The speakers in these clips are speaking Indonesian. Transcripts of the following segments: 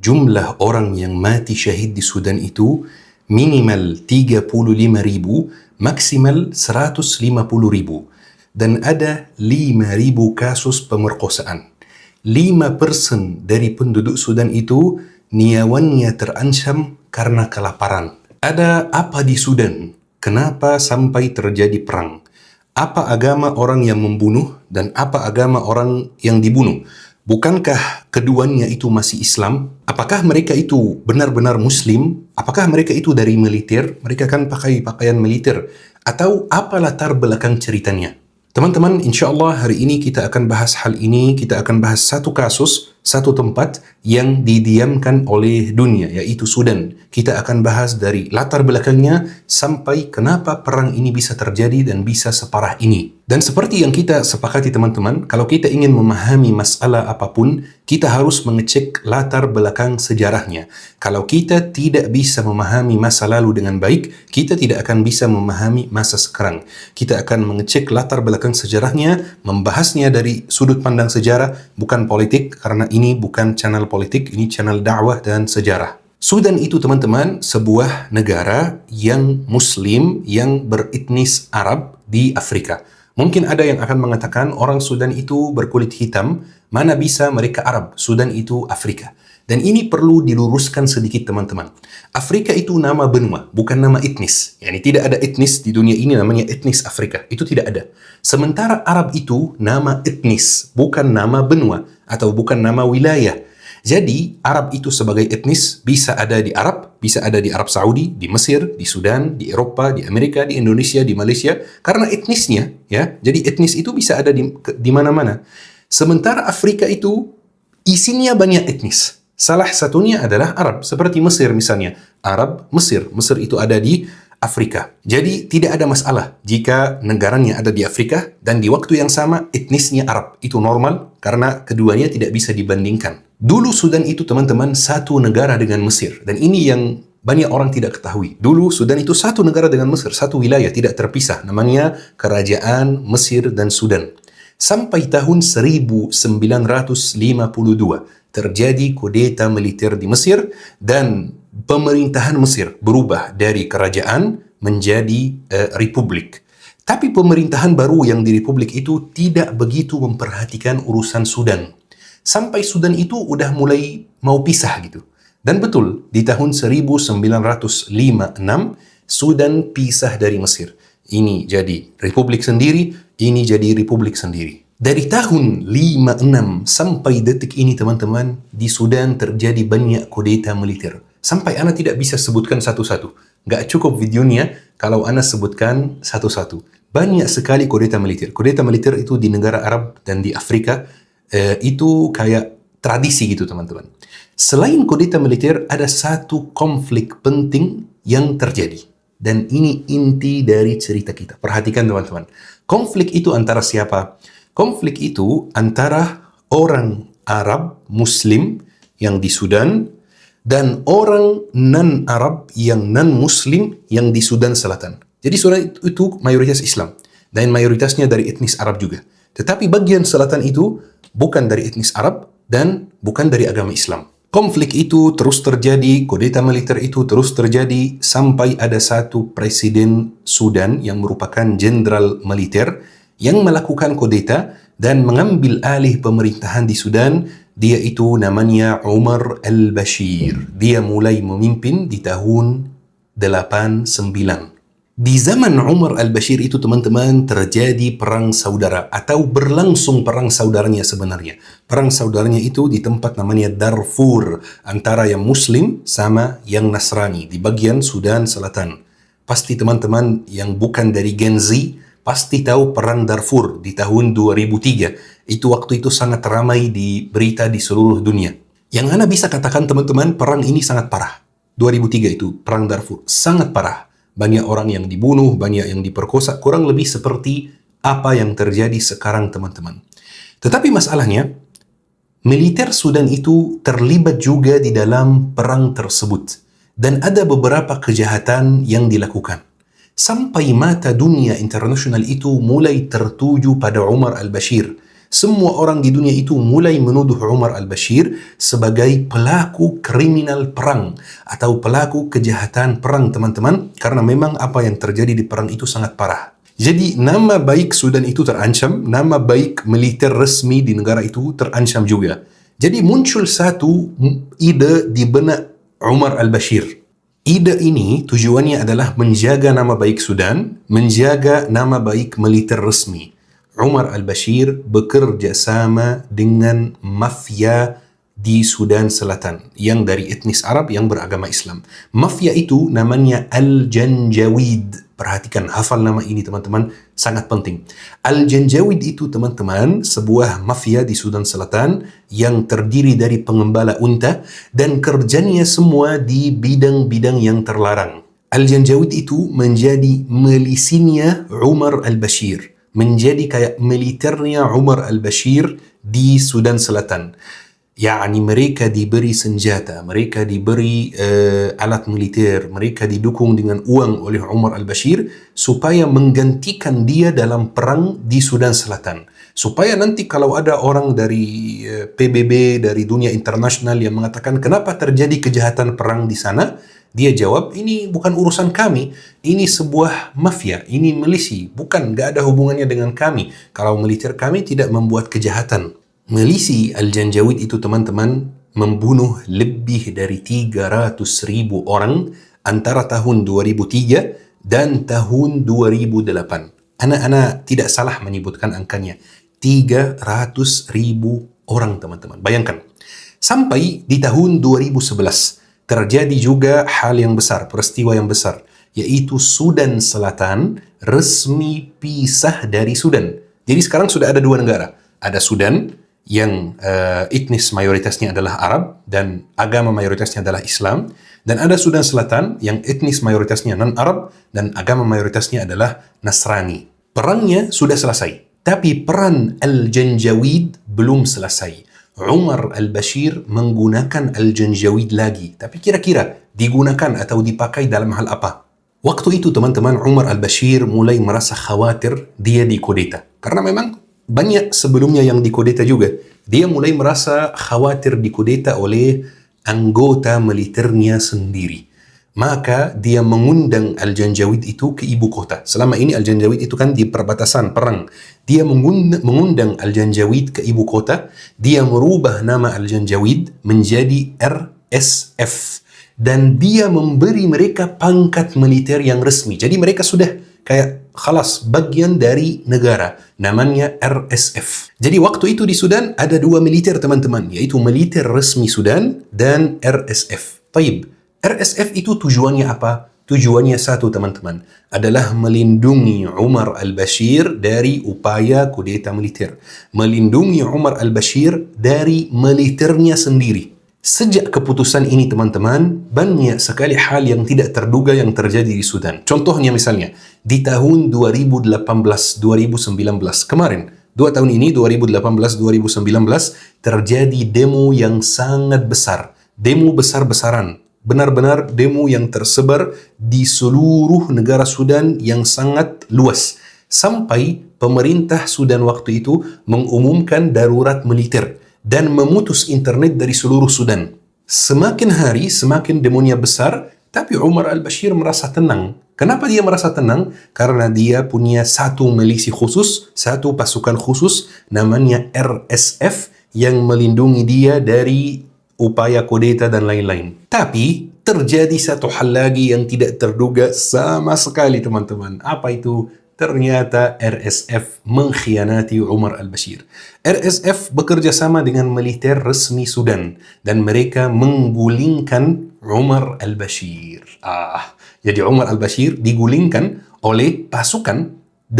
jumlah orang yang mati syahid di Sudan itu minimal 35.000, maksimal 150.000. Dan ada 5.000 kasus pemerkosaan. 5% dari penduduk Sudan itu nyawanya terancam karena kelaparan. Ada apa di Sudan? Kenapa sampai terjadi perang? Apa agama orang yang membunuh dan apa agama orang yang dibunuh? Bukankah keduanya itu masih Islam? Apakah mereka itu benar-benar Muslim? Apakah mereka itu dari militer? Mereka kan pakai pakaian militer. Atau apa latar belakang ceritanya? Teman-teman, insya Allah hari ini kita akan bahas hal ini. Kita akan bahas satu kasus, satu tempat yang didiamkan oleh dunia, yaitu Sudan. Kita akan bahas dari latar belakangnya sampai kenapa perang ini bisa terjadi dan bisa separah ini. Dan seperti yang kita sepakati teman-teman, kalau kita ingin memahami masalah apapun, kita harus mengecek latar belakang sejarahnya. Kalau kita tidak bisa memahami masa lalu dengan baik, kita tidak akan bisa memahami masa sekarang. Kita akan mengecek latar belakang sejarahnya, membahasnya dari sudut pandang sejarah, bukan politik, karena ini bukan channel politik, ini channel dakwah dan sejarah. Sudan itu teman-teman sebuah negara yang Muslim yang beretnis Arab di Afrika. Mungkin ada yang akan mengatakan orang Sudan itu berkulit hitam, mana bisa mereka Arab, Sudan itu Afrika. Dan ini perlu diluruskan sedikit teman-teman. Afrika itu nama benua, bukan nama etnis. Yani tidak ada etnis di dunia ini namanya etnis Afrika. Itu tidak ada. Sementara Arab itu nama etnis, bukan nama benua atau bukan nama wilayah. Jadi Arab itu sebagai etnis bisa ada di Arab, bisa ada di Arab Saudi, di Mesir, di Sudan, di Eropa, di Amerika, di Indonesia, di Malaysia, karena etnisnya, ya. Jadi etnis itu bisa ada di mana-mana. Sementara Afrika itu isinya banyak etnis. Salah satunya adalah Arab, seperti Mesir misalnya. Arab, Mesir. Mesir itu ada di Afrika. Jadi tidak ada masalah jika negaranya ada di Afrika dan di waktu yang sama etnisnya Arab. Itu normal karena keduanya tidak bisa dibandingkan. Dulu Sudan itu teman-teman satu negara dengan Mesir. Dan ini yang banyak orang tidak ketahui. Dulu Sudan itu satu negara dengan Mesir, satu wilayah tidak terpisah. Namanya Kerajaan Mesir dan Sudan. Sampai tahun 1952 terjadi kudeta militer di Mesir dan pemerintahan Mesir berubah dari kerajaan menjadi republik. Tapi pemerintahan baru yang di republik itu tidak begitu memperhatikan urusan Sudan. Sampai Sudan itu udah mulai mau pisah gitu. Dan betul, di tahun 1956 Sudan pisah dari Mesir. Ini jadi republik sendiri, ini jadi republik sendiri. Dari tahun 56 sampai detik ini teman-teman, di Sudan terjadi banyak kudeta militer. Sampai Ana tidak bisa sebutkan satu-satu. Nggak cukup videonya kalau Ana sebutkan satu-satu. Banyak sekali kudeta militer. Kudeta militer itu di negara Arab dan di Afrika itu kayak tradisi gitu teman-teman. Selain kudeta militer, ada satu konflik penting yang terjadi. Dan ini inti dari cerita kita. Perhatikan teman-teman. Konflik itu antara siapa? Konflik itu antara orang Arab Muslim yang di Sudan dan orang non-Arab yang non-Muslim yang di Sudan Selatan. Jadi Sudan itu mayoritas Islam dan mayoritasnya dari etnis Arab juga. Tetapi bagian selatan itu bukan dari etnis Arab dan bukan dari agama Islam. Konflik itu terus terjadi, kudeta militer itu terus terjadi sampai ada satu presiden Sudan yang merupakan jenderal militer yang melakukan kudeta dan mengambil alih pemerintahan di Sudan. Dia itu namanya Umar al-Bashir. Dia mulai memimpin di tahun 89. Di zaman Umar al-Bashir itu teman-teman terjadi perang saudara atau berlangsung perang saudaranya sebenarnya. Perang saudaranya itu di tempat namanya Darfur antara yang Muslim sama yang Nasrani di bagian Sudan Selatan. Pasti teman-teman yang bukan dari Gen Z pasti tahu perang Darfur di tahun 2003. Itu waktu itu sangat ramai di berita di seluruh dunia. Yang Ana bisa katakan teman-teman, perang ini sangat parah. 2003 itu perang Darfur sangat parah. Banyak orang yang dibunuh, banyak yang diperkosa, kurang lebih seperti apa yang terjadi sekarang teman-teman. Tetapi masalahnya, militer Sudan itu terlibat juga di dalam perang tersebut. Dan ada beberapa kejahatan yang dilakukan. Sampai mata dunia internasional itu mulai tertuju pada Umar al-Bashir. Semua orang di dunia itu mulai menuduh Umar al-Bashir sebagai pelaku kriminal perang atau pelaku kejahatan perang, teman-teman, karena memang apa yang terjadi di perang itu sangat parah. Jadi nama baik Sudan itu terancam, nama baik militer resmi di negara itu terancam juga. Jadi muncul satu ide di benak Umar al-Bashir. Ide ini tujuannya adalah menjaga nama baik Sudan, menjaga nama baik militer resmi. Umar al-Bashir bekerja sama dengan mafia di Sudan Selatan yang dari etnis Arab yang beragama Islam. Mafia itu namanya Al-Janjawid. Perhatikan, hafal nama ini teman-teman, sangat penting. Al-Janjawid itu teman-teman sebuah mafia di Sudan Selatan yang terdiri dari pengembala unta dan kerjanya semua di bidang-bidang yang terlarang. Al-Janjawid itu menjadi milisinya Umar al-Bashir, menjadi kayak militernya Umar al-Bashir di Sudan Selatan. Yani mereka diberi senjata, mereka diberi alat militer, mereka didukung dengan uang oleh Umar al-Bashir supaya menggantikan dia dalam perang di Sudan Selatan. Supaya nanti kalau ada orang dari PBB, dari dunia internasional yang mengatakan kenapa terjadi kejahatan perang di sana, dia jawab, ini bukan urusan kami, ini sebuah mafia, ini milisi, gak ada hubungannya dengan kami. Kalau militer kami tidak membuat kejahatan. Milisi Al-Janjawid itu teman-teman membunuh lebih dari 300.000 orang antara tahun 2003 dan tahun 2008. Anak-anak tidak salah menyebutkan angkanya. 300.000 orang teman-teman. Bayangkan. Sampai di tahun 2011 terjadi juga hal yang besar, peristiwa yang besar, yaitu Sudan Selatan resmi pisah dari Sudan. Jadi sekarang sudah ada dua negara. Ada Sudan yang etnis mayoritasnya adalah Arab dan agama mayoritasnya adalah Islam, dan ada Sudan Selatan yang etnis mayoritasnya non-Arab dan agama mayoritasnya adalah Nasrani. Perangnya sudah selesai, tapi peran Al-Janjawid belum selesai. Umar al-Bashir menggunakan Al-Janjawid lagi, tapi kira-kira digunakan atau dipakai dalam hal apa? Waktu itu teman-teman, Umar al-Bashir mulai merasa khawatir dia dikudeta, karena memang banyak sebelumnya yang dikudeta juga. Dia mulai merasa khawatir dikudeta oleh anggota militernya sendiri. Maka dia mengundang Al-Janjawid itu ke ibu kota. Selama ini Al-Janjawid itu kan di perbatasan perang. Dia mengundang Al-Janjawid ke ibu kota. Dia merubah nama Al-Janjawid menjadi RSF. Dan dia memberi mereka pangkat militer yang resmi. Jadi mereka sudah kayak khalas bagian dari negara, namanya RSF. Jadi waktu itu di Sudan ada dua militer teman-teman, yaitu militer resmi Sudan dan RSF. Taib, RSF itu tujuannya apa? Tujuannya satu teman-teman, adalah melindungi Umar al-Bashir dari upaya kudeta militer. Melindungi Umar al-Bashir dari militernya sendiri. Sejak keputusan ini teman-teman, banyak sekali hal yang tidak terduga yang terjadi di Sudan. Contohnya misalnya, di tahun 2018-2019 kemarin, 2 tahun ini 2018-2019 terjadi demo yang sangat besar. Demo besar-besaran. Benar-benar demo yang tersebar di seluruh negara Sudan yang sangat luas. Sampai pemerintah Sudan waktu itu mengumumkan darurat militer dan memutus internet dari seluruh Sudan. Semakin hari, semakin demonya besar, tapi Umar al-Bashir merasa tenang. Kenapa dia merasa tenang? Karena dia punya satu milisi khusus, satu pasukan khusus, namanya RSF, yang melindungi dia dari upaya kudeta dan lain-lain. Tapi, terjadi satu hal lagi yang tidak terduga sama sekali teman-teman. Apa itu? Ternyata RSF mengkhianati Umar al-Bashir. RSF bekerja sama dengan militer resmi Sudan dan mereka menggulingkan Umar al-Bashir. Jadi Umar al-Bashir digulingkan oleh pasukan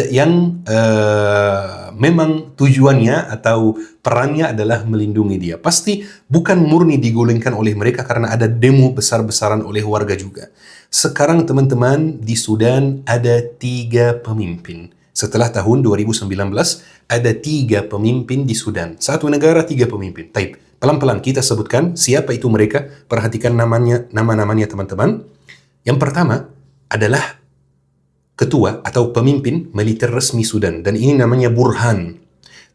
yang memang tujuannya atau perannya adalah melindungi dia. Pasti bukan murni digulingkan oleh mereka karena ada demo besar-besaran oleh warga juga. Sekarang teman-teman, di Sudan ada 3 pemimpin. Setelah tahun 2019 ada 3 pemimpin di Sudan. Satu negara 3 pemimpin. Taib. Pelan-pelan kita sebutkan siapa itu mereka. Perhatikan nama-namanya teman-teman. Yang pertama adalah ketua atau pemimpin militer resmi Sudan, dan ini namanya Burhan.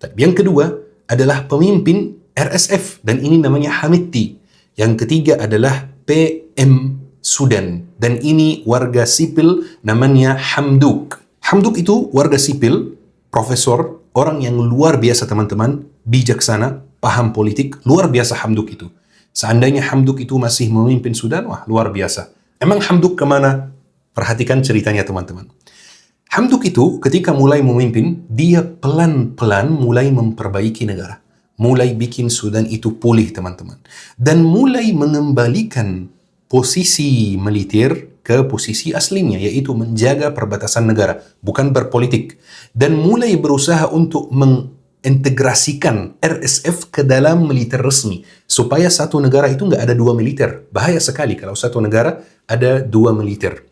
Tapi yang kedua adalah pemimpin RSF dan ini namanya Hamitti. Yang ketiga adalah PM Sudan dan ini warga sipil namanya Hamduk. Hamduk itu warga sipil, profesor, orang yang luar biasa teman-teman, bijaksana, paham politik, luar biasa Hamduk itu. Seandainya Hamduk itu masih memimpin Sudan, wah luar biasa. Emang Hamduk kemana? Perhatikan ceritanya teman-teman. Hamduk itu ketika mulai memimpin, dia pelan-pelan mulai memperbaiki negara. Mulai bikin Sudan itu pulih teman-teman. Dan mulai mengembalikan posisi militer ke posisi aslinya, yaitu menjaga perbatasan negara, bukan berpolitik. Dan mulai berusaha untuk mengintegrasikan RSF ke dalam militer resmi, supaya satu negara itu nggak ada dua militer. Bahaya sekali kalau satu negara ada dua militer.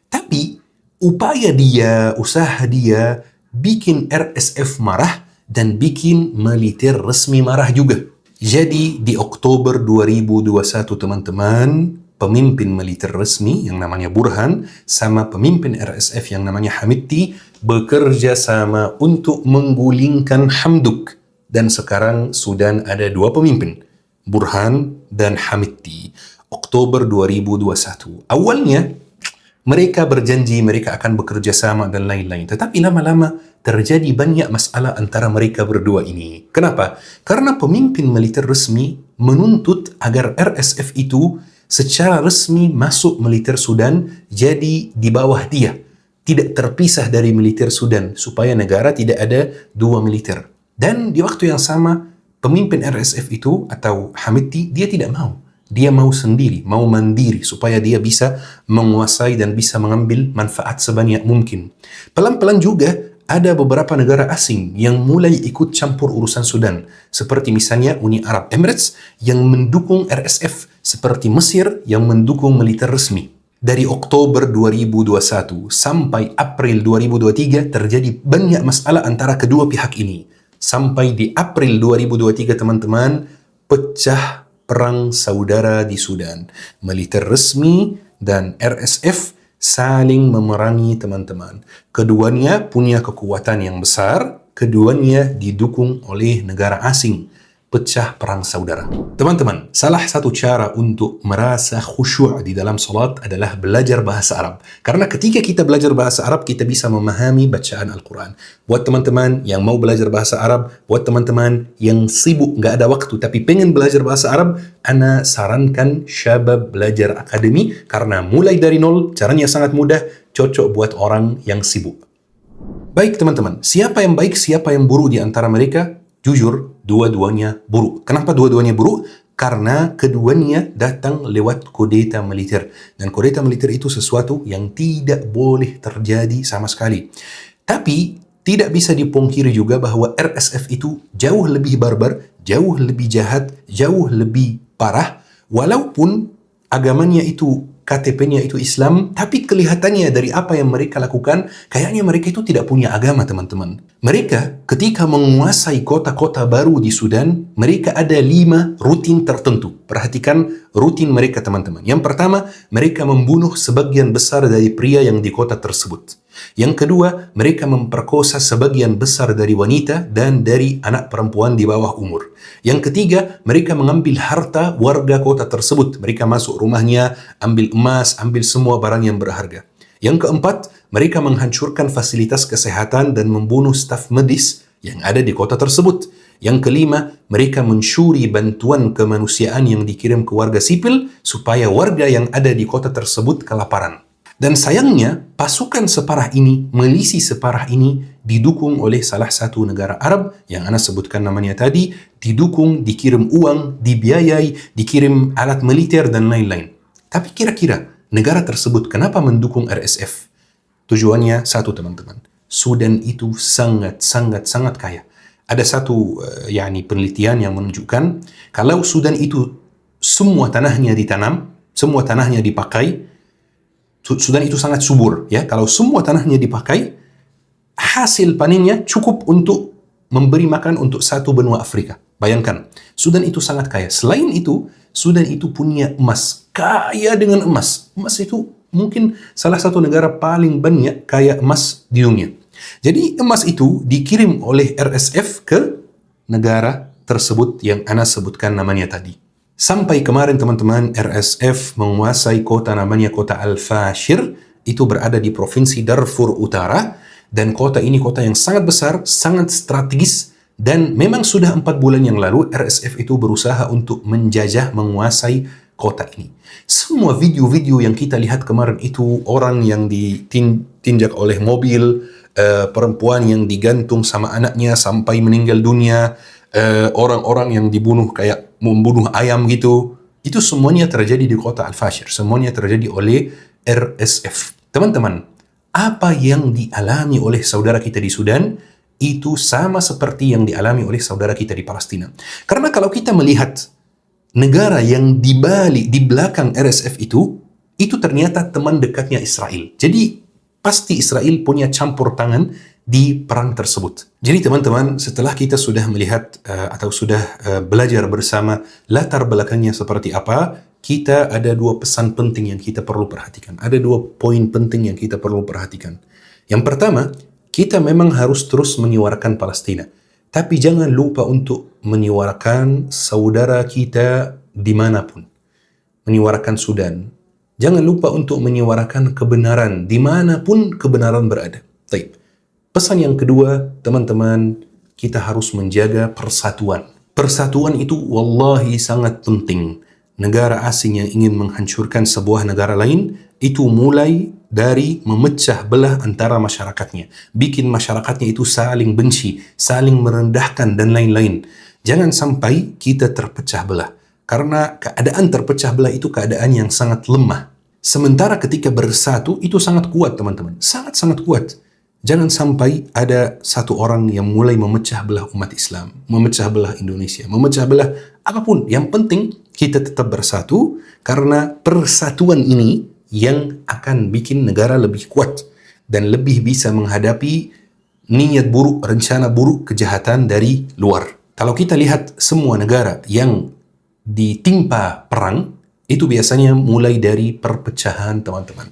Tapi usaha dia bikin RSF marah dan bikin militer resmi marah juga. Jadi di Oktober 2021 teman-teman, pemimpin militer resmi yang namanya Burhan sama pemimpin RSF yang namanya Hamitti bekerja sama untuk menggulingkan Hamduk. Dan sekarang Sudan ada dua pemimpin, Burhan dan Hamitti. Oktober 2021. Awalnya mereka berjanji mereka akan bekerja sama dan lain-lain. Tetapi lama-lama terjadi banyak masalah antara mereka berdua ini. Kenapa? Karena pemimpin militer resmi menuntut agar RSF itu secara resmi masuk militer Sudan, jadi di bawah dia. Tidak terpisah dari militer Sudan, supaya negara tidak ada dua militer. Dan di waktu yang sama, pemimpin RSF itu, atau Hamitti, dia tidak mau. Dia mau sendiri, mau mandiri, supaya dia bisa menguasai dan bisa mengambil manfaat sebanyak mungkin. Pelan-pelan juga, ada beberapa negara asing yang mulai ikut campur urusan Sudan, seperti misalnya Uni Arab Emirates yang mendukung RSF, seperti Mesir yang mendukung militer resmi. Dari Oktober 2021 sampai April 2023 terjadi banyak masalah antara kedua pihak ini. Sampai di April 2023 teman-teman, pecah perang saudara di Sudan. Militer resmi dan RSF saling memerangi teman-teman. Keduanya punya kekuatan yang besar, keduanya didukung oleh negara asing. Pecah perang saudara. Teman-teman, salah satu cara untuk merasa khusyuk di dalam salat adalah belajar bahasa Arab. Karena ketika kita belajar bahasa Arab, kita bisa memahami bacaan Al-Quran. Buat teman-teman yang mau belajar bahasa Arab, buat teman-teman yang sibuk, nggak ada waktu, tapi pengen belajar bahasa Arab, ana sarankan Syabab Belajar Akademi, karena mulai dari nol, caranya sangat mudah, cocok buat orang yang sibuk. Baik teman-teman, siapa yang baik, siapa yang buruk di antara mereka? Jujur, dua-duanya buruk. Kenapa dua-duanya buruk? Karena keduanya datang lewat kudeta militer. Dan kudeta militer itu sesuatu yang tidak boleh terjadi sama sekali. Tapi tidak bisa dipungkiri juga bahwa RSF itu jauh lebih barbar, jauh lebih jahat, jauh lebih parah. Walaupun agamanya itu, KTP-nya itu Islam, tapi kelihatannya dari apa yang mereka lakukan, kayaknya mereka itu tidak punya agama, teman-teman. Mereka ketika menguasai kota-kota baru di Sudan, mereka ada 5 rutin tertentu. Perhatikan rutin mereka, teman-teman. Yang pertama, mereka membunuh sebagian besar dari pria yang di kota tersebut. Yang kedua, mereka memperkosa sebagian besar dari wanita dan dari anak perempuan di bawah umur. Yang ketiga, mereka mengambil harta warga kota tersebut. Mereka masuk rumahnya, ambil emas, ambil semua barang yang berharga. Yang keempat, mereka menghancurkan fasilitas kesehatan dan membunuh staf medis yang ada di kota tersebut. Yang kelima, mereka mencuri bantuan kemanusiaan yang dikirim ke warga sipil supaya warga yang ada di kota tersebut kelaparan. Dan sayangnya, pasukan separah ini, milisi separah ini, didukung oleh salah satu negara Arab yang Ana sebutkan namanya tadi, didukung, dikirim uang, dibiayai, dikirim alat militer dan lain-lain. Tapi kira-kira negara tersebut kenapa mendukung RSF? Tujuannya satu, teman-teman. Sudan itu sangat kaya. Ada satu penelitian yang menunjukkan kalau Sudan itu semua tanahnya ditanam, semua tanahnya dipakai, Sudan itu sangat subur, ya. Kalau semua tanahnya dipakai, hasil panennya cukup untuk memberi makan untuk satu benua Afrika. Bayangkan, Sudan itu sangat kaya. Selain itu, Sudan itu punya emas, kaya dengan emas. Emas itu mungkin salah satu negara paling banyak kaya emas di dunia. Jadi emas itu dikirim oleh RSF ke negara tersebut yang ana sebutkan namanya tadi. Sampai kemarin teman-teman, RSF menguasai kota namanya kota Al-Fashir, itu berada di provinsi Darfur Utara, dan kota ini kota yang sangat besar, sangat strategis, dan memang sudah 4 bulan yang lalu RSF itu berusaha untuk menjajah, menguasai kota ini. Semua video-video yang kita lihat kemarin itu, orang yang ditinjak oleh mobil, perempuan yang digantung sama anaknya sampai meninggal dunia, orang-orang yang dibunuh kayak membunuh ayam gitu, itu semuanya terjadi di kota Al-Fashir, semuanya terjadi oleh RSF. Teman-teman, apa yang dialami oleh saudara kita di Sudan itu sama seperti yang dialami oleh saudara kita di Palestina. Karena kalau kita melihat negara yang di belakang RSF itu ternyata teman dekatnya Israel. Jadi pasti Israel punya campur tangan di perang tersebut. Jadi teman-teman, setelah kita sudah melihat atau sudah belajar bersama latar belakangnya seperti apa, kita ada 2 pesan penting yang kita perlu perhatikan. Ada 2 poin penting yang kita perlu perhatikan. Yang pertama, kita memang harus terus menyuarakan Palestina. Tapi jangan lupa untuk menyuarakan saudara kita dimanapun. Menyuarakan Sudan. Jangan lupa untuk menyuarakan kebenaran dimanapun kebenaran berada. Baik. Pesan yang kedua, teman-teman, kita harus menjaga persatuan. Persatuan itu wallahi sangat penting. Negara asing yang ingin menghancurkan sebuah negara lain, itu mulai dari memecah belah antara masyarakatnya. Bikin masyarakatnya itu saling benci, saling merendahkan, dan lain-lain. Jangan sampai kita terpecah belah. Karena keadaan terpecah belah itu keadaan yang sangat lemah. Sementara ketika bersatu, itu sangat kuat, teman-teman. Sangat-sangat kuat. Jangan sampai ada satu orang yang mulai memecah belah umat Islam, memecah belah Indonesia, memecah belah apapun. Yang penting kita tetap bersatu, karena persatuan ini yang akan bikin negara lebih kuat dan lebih bisa menghadapi niat buruk, rencana buruk, kejahatan dari luar. Kalau kita lihat semua negara yang ditimpa perang, itu biasanya mulai dari perpecahan, teman-teman.